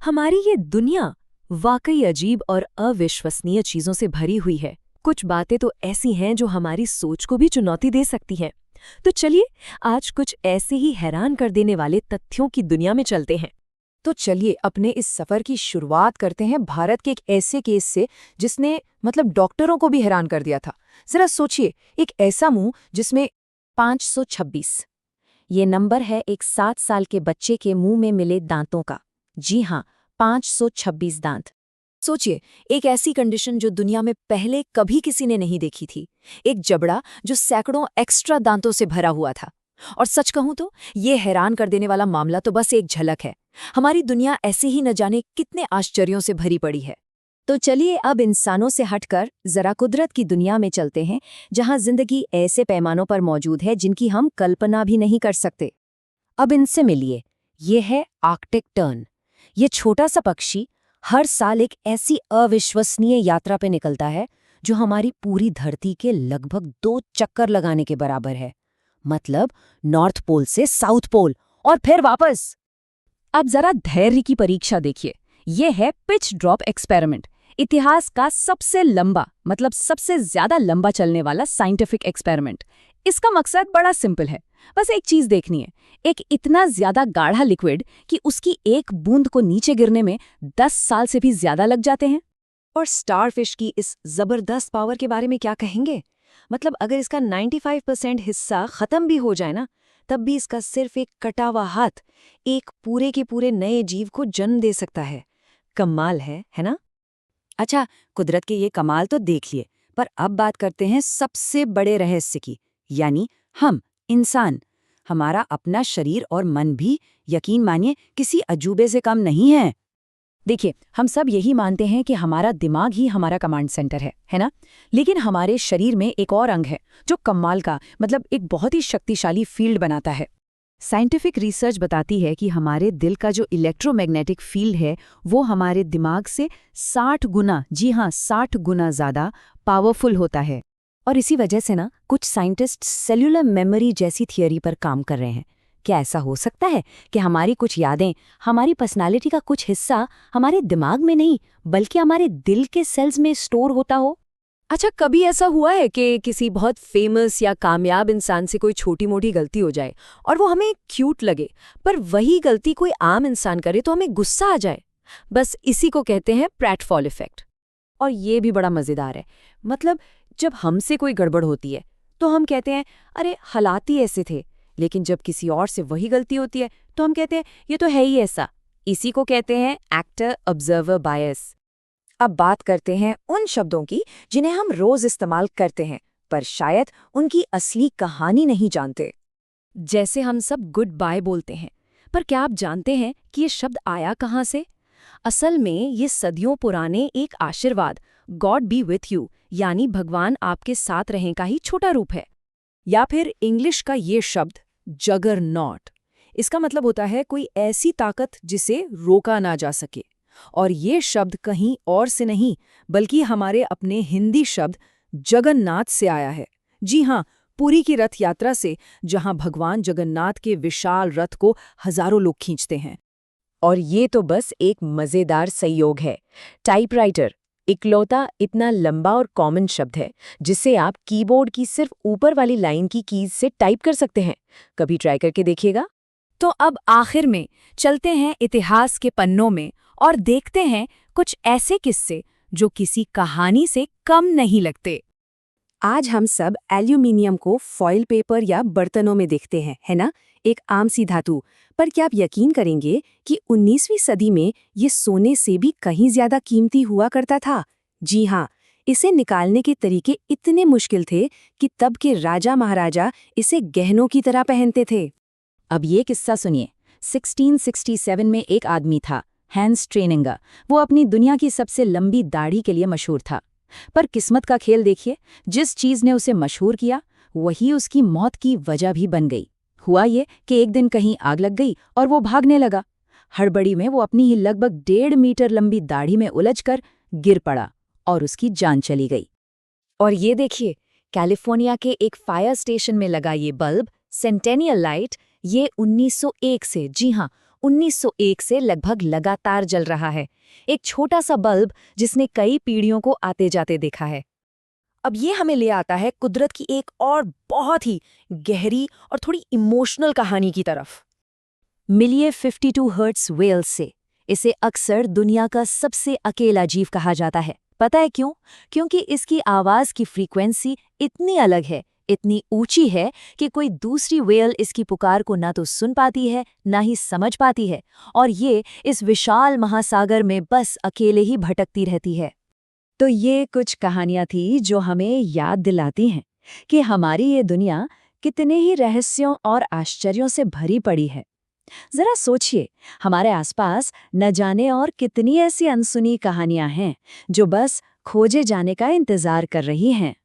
हमारी ये दुनिया वाकई अजीब और अविश्वसनीय चीजों से भरी हुई है। कुछ बातें तो ऐसी हैं जो हमारी सोच को भी चुनौती दे सकती हैं। तो चलिए आज कुछ ऐसे ही हैरान कर देने वाले तथ्यों की दुनिया में चलते हैं। तो चलिए अपने इस सफर की शुरुआत करते हैं भारत के एक ऐसे केस से जिसने डॉक्टरों को भी हैरान कर दिया था। जरा सोचिए, एक ऐसा मुंह जिसमें 526 ये नंबर है एक 7 साल के बच्चे के मुंह में मिले दांतों का। जी हाँ, 526 दांत। सोचिए, एक ऐसी कंडीशन जो दुनिया में पहले कभी किसी ने नहीं देखी थी। एक जबड़ा जो सैकड़ों एक्स्ट्रा दांतों से भरा हुआ था। और सच कहूं तो ये हैरान कर देने वाला मामला तो बस एक झलक है। हमारी दुनिया ऐसे ही न जाने कितने आश्चर्यों से भरी पड़ी है। तो चलिए अब इंसानों से हटकर जरा कुदरत की दुनिया में चलते हैं, जहां जिंदगी ऐसे पैमानों पर मौजूद है जिनकी हम कल्पना भी नहीं कर सकते। अब इनसे मिलिए, ये है आर्कटिक टर्न। ये छोटा सा पक्षी हर साल एक ऐसी अविश्वसनीय यात्रा पे निकलता है जो हमारी पूरी धरती के लगभग 2 चक्कर लगाने के बराबर है। मतलब नॉर्थ पोल से साउथ पोल और फिर वापस। अब जरा धैर्य की परीक्षा देखिए। ये है पिच ड्रॉप एक्सपेरिमेंट, इतिहास का सबसे लंबा सबसे ज्यादा लंबा चलने वाला साइंटिफिक एक्सपेरिमेंट। इसका मकसद बड़ा सिंपल है, बस एक चीज देखनी है, एक इतना ज्यादा गाढ़ा लिक्विड कि उसकी एक बूंद को नीचे गिरने में 10 साल से भी ज्यादा लग जाते हैं। और स्टारफिश की इस जबरदस्त पावर के बारे में क्या कहेंगे? अगर इसका 95% हिस्सा खत्म भी हो जाए ना, तब भी इसका सिर्फ एक कटा हुआ हाथ एक पूरे के पूरे नए जीव को जन्म दे सकता है। कमाल है ना? अच्छा, कुदरत के ये कमाल तो देख लिए, पर अब बात करते हैं सबसे बड़े रहस्य की, यानी हम इंसान। हमारा अपना शरीर और मन भी, यकीन मानिए, किसी अजूबे से कम नहीं है। देखिए, हम सब यही मानते हैं कि हमारा दिमाग ही हमारा कमांड सेंटर है ना? लेकिन हमारे शरीर में एक और अंग है जो कमाल का एक बहुत ही शक्तिशाली फील्ड बनाता है। साइंटिफिक रिसर्च बताती है कि हमारे दिल का जो इलेक्ट्रोमैग्नेटिक फील्ड है वो हमारे दिमाग से 60 गुना, जी हाँ 60 गुना ज़्यादा पावरफुल होता है। और इसी वजह से ना कुछ साइंटिस्ट सेल्यूलर मेमोरी जैसी थियरी पर काम कर रहे हैं। क्या ऐसा हो सकता है कि हमारी कुछ यादें, हमारी पर्सनालिटी का कुछ हिस्सा हमारे दिमाग में नहीं बल्कि हमारे दिल के सेल्स में स्टोर होता हो? अच्छा, कभी ऐसा हुआ है कि किसी बहुत फेमस या कामयाब इंसान से कोई छोटी मोटी गलती हो जाए और वो हमें क्यूट लगे, पर वही गलती कोई आम इंसान करे तो हमें गुस्सा आ जाए? बस इसी को कहते हैं प्रैटफॉल इफेक्ट। और ये भी बड़ा मज़ेदार है। जब हमसे कोई गड़बड़ होती है तो हम कहते हैं अरे हालात ही ऐसे थे, लेकिन जब किसी और से वही गलती होती है तो हम कहते हैं ये तो है ही ऐसा। इसी को कहते हैं एक्टर ऑब्जर्वर बायस। अब बात करते हैं उन शब्दों की जिन्हें हम रोज इस्तेमाल करते हैं पर शायद उनकी असली कहानी नहीं जानते। जैसे हम सब गुड बाय बोलते हैं, पर क्या आप जानते हैं कि ये शब्द आया कहाँ से? असल में ये सदियों पुराने एक आशीर्वाद, गॉड बी विथ यू, यानी भगवान आपके साथ रहें का ही छोटा रूप है। या फिर इंग्लिश का ये शब्द जगरनॉट, इसका मतलब होता है कोई ऐसी ताकत जिसे रोका ना जा सके। और ये शब्द कहीं और से नहीं बल्कि हमारे अपने हिंदी शब्द जगन्नाथ से आया है। जी हाँ, पुरी की रथ यात्रा से, जहां भगवान जगन्नाथ के विशाल रथ को हजारों लोग खींचते हैं। और ये तो बस एक मजेदार संयोग है। टाइपराइटर इकलौता इतना लंबा और कॉमन शब्द है जिसे आप कीबोर्ड की सिर्फ ऊपर वाली लाइन की कीज से टाइप कर सकते हैं। कभी ट्राई करके देखिएगा। तो अब आखिर में चलते हैं इतिहास के पन्नों में और देखते हैं कुछ ऐसे किस्से जो किसी कहानी से कम नहीं लगते। आज हम सब एल्यूमिनियम को फॉइल पेपर या बर्तनों में देखते हैं, है ना? एक आम सी धातु। पर क्या आप यकीन करेंगे कि 19वीं सदी में ये सोने से भी कहीं ज्यादा कीमती हुआ करता था? जी हाँ, इसे निकालने के तरीके इतने मुश्किल थे कि तब के राजा महाराजा इसे गहनों की तरह पहनते थे। अब ये किस्सा सुनिए। 1667 में एक आदमी था, हैंस ट्रेनिंगर। वो अपनी दुनिया की सबसे लंबी दाढ़ी के लिए मशहूर था। पर किस्मत का खेल देखिए, जिस चीज ने उसे मशहूर किया वही उसकी मौत की वजह भी बन गई। हुआ ये कि एक दिन कहीं आग लग गई और वो भागने लगा। हड़बड़ी में वो अपनी ही लगभग 1.5 मीटर लंबी दाढ़ी में उलझकर गिर पड़ा और उसकी जान चली गई। और ये देखिए, कैलिफोर्निया के एक फायर स्टेशन में लगा ये बल्ब, सेंटेनियल लाइट, ये 1901 से, जी हाँ 1901 से लगभग लगातार जल रहा है। एक छोटा सा बल्ब जिसने कई पीढ़ियों को आते जाते देखा है। अब ये हमें ले आता है कुदरत की एक और बहुत ही गहरी और थोड़ी इमोशनल कहानी की तरफ। मिलिए 52 हर्ट्ज व्हेल से। इसे अक्सर दुनिया का सबसे अकेला जीव कहा जाता है। पता है क्यों? क्योंकि इसकी आवाज की फ्रीक्वेंसी इतनी अलग है, इतनी ऊंची है कि कोई दूसरी व्हेल इसकी पुकार को ना तो सुन पाती है, ना ही समझ पाती है, और ये इस विशाल महासागर में बस अकेले ही भटकती रहती है। तो ये कुछ कहानियां थी जो हमें याद दिलाती हैं कि हमारी ये दुनिया कितने ही रहस्यों और आश्चर्यों से भरी पड़ी है। जरा सोचिए, हमारे आसपास न जाने और कितनी ऐसी अनसुनी कहानियां हैं जो बस खोजे जाने का इंतजार कर रही हैं।